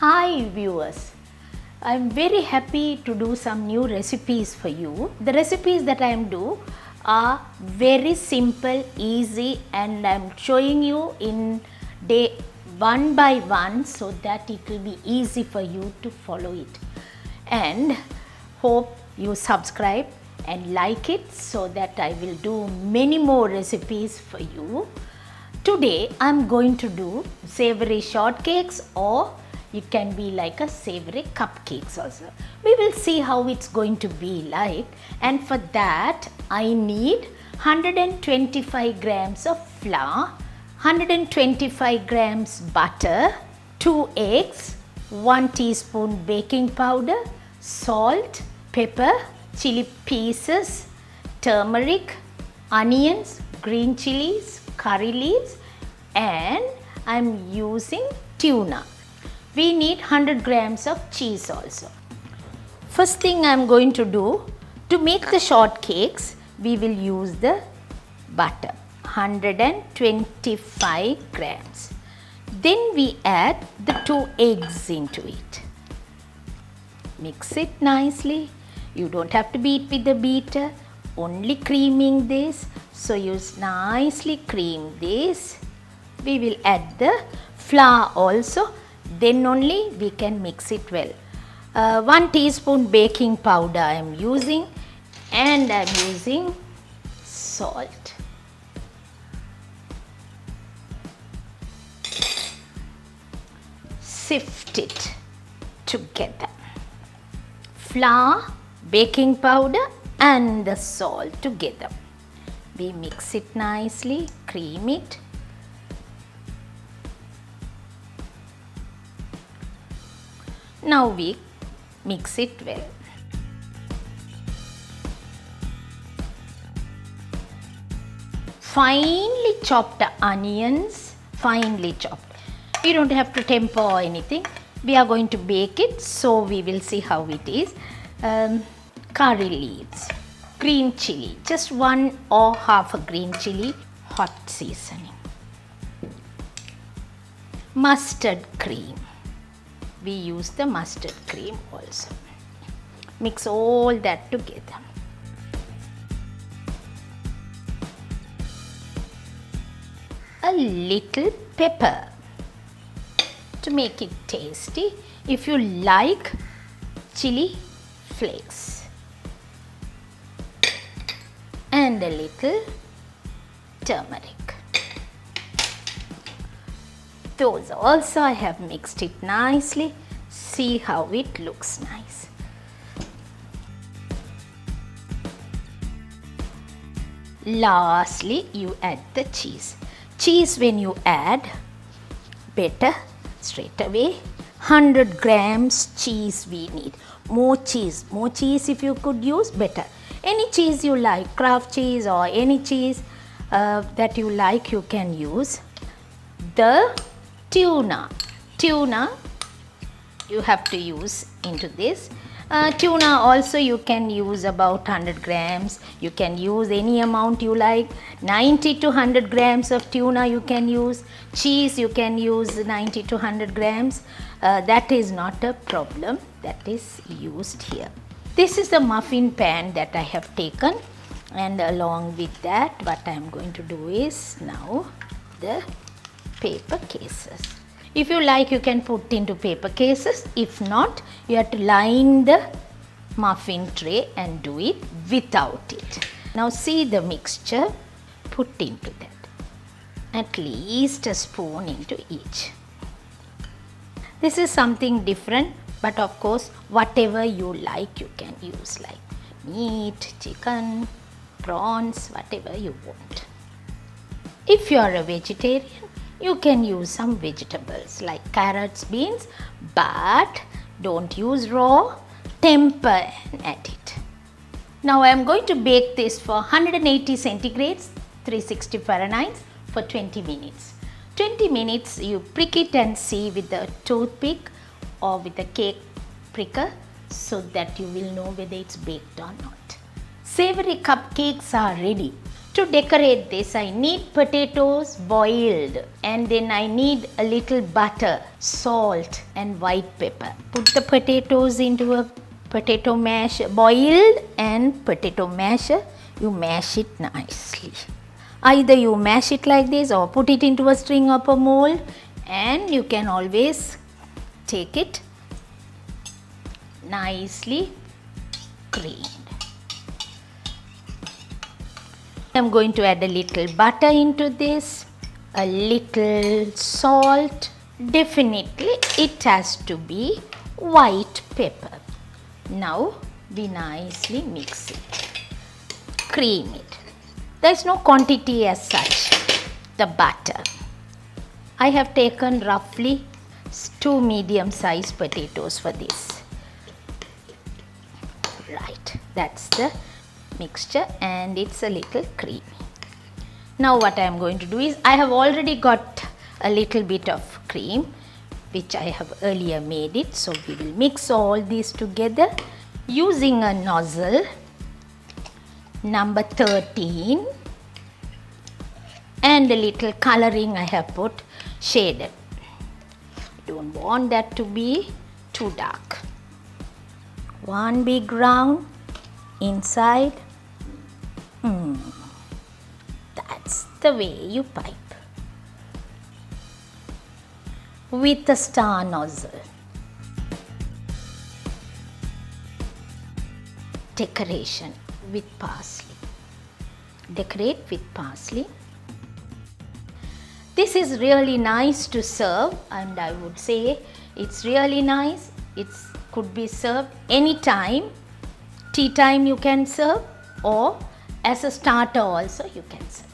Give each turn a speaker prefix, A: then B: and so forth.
A: Hi viewers, I'm very happy to do some new recipes for you. The recipes that I am do are very simple, easy, and I'm showing you in day one by one so that it will be easy for you to follow it. And hope you subscribe and like it so that I will do many more recipes for you. Today I'm going to do savory shortcakes, or it can be like a savory cupcakes also. We will see how it's going to be like, and for that I need 125 grams of flour, 125 grams butter, 2 eggs, 1 teaspoon baking powder, salt, pepper, chili pieces, turmeric, onions, green chilies, curry leaves, and I'm using tuna. We need 100 grams of cheese also. First thing I'm going to do, to make the shortcakes, we will use the butter, 125 grams. Then we add the 2 eggs into it. Mix it nicely. You don't have to beat with the beater, only creaming this. So you nicely cream this. We will add the flour also. Then only we can mix it well. 1 teaspoon baking powder I am using, and I am using salt. Sift it together. Flour, baking powder and the salt together. We mix it nicely, cream it. Now we mix it well. Finely chopped onions, finely chopped. You don't have to temper or anything. We are going to bake it, so we will see how it is. Curry leaves, green chili, just 1 or half a green chili, hot seasoning. Mustard cream. We use the mustard cream also. Mix all that together. A little pepper to make it tasty. If you like chili flakes. And a little turmeric. Those also I have mixed it nicely. See how it looks nice. Lastly, you add the cheese. Cheese when you add, better straight away. 100 grams cheese we need. More cheese if you could use, better. Any cheese you like, Kraft cheese or any cheese that you like, you can use. The tuna you have to use into this. Tuna also you can use about 100 grams. You can use any amount you like. 90 to 100 grams of tuna you can use. Cheese you can use 90 to 100 grams. That is not a problem. That is used here. This is the muffin pan that I have taken, and along with that what I am going to do is now the paper cases. If you like, you can put into paper cases. If not, you have to line the muffin tray and do it without it. Now see the mixture, put into that. At least a spoon into each. This is something different, but of course whatever you like you can use, like meat, chicken, prawns, whatever you want. If you are a vegetarian, you can use some vegetables like carrots, beans, but don't use raw, temper and add it. Now I am going to bake this for 180 centigrades, 360 Fahrenheit for 20 minutes. 20 minutes you prick it and see with the toothpick or with a cake pricker so that you will know whether it's baked or not. Savory cupcakes are ready. To decorate this, I need potatoes boiled, and then I need a little butter, salt and white pepper. Put the potatoes into a potato masher, boiled and potato masher. You mash it nicely. Either you mash it like this or put it into a string of a mold, and you can always take it nicely creamed. I'm going to add a little butter into this, a little salt. Definitely it has to be white pepper. Now we nicely mix it, cream it. There is no quantity as such. The butter. I have taken roughly 2 medium-sized potatoes for this. Right, that's the mixture, and it's a little creamy. Now what I am going to do is, I have already got a little bit of cream which I have earlier made it. So we will mix all these together using a nozzle number 13, and a little coloring I have put shaded. Don't want that to be too dark. One big round inside. That's the way you pipe. With a star nozzle. Decoration with parsley. Decorate with parsley. This is really nice to serve, and I would say it's really nice. It could be served anytime. Tea time you can serve, or as a starter also you can serve.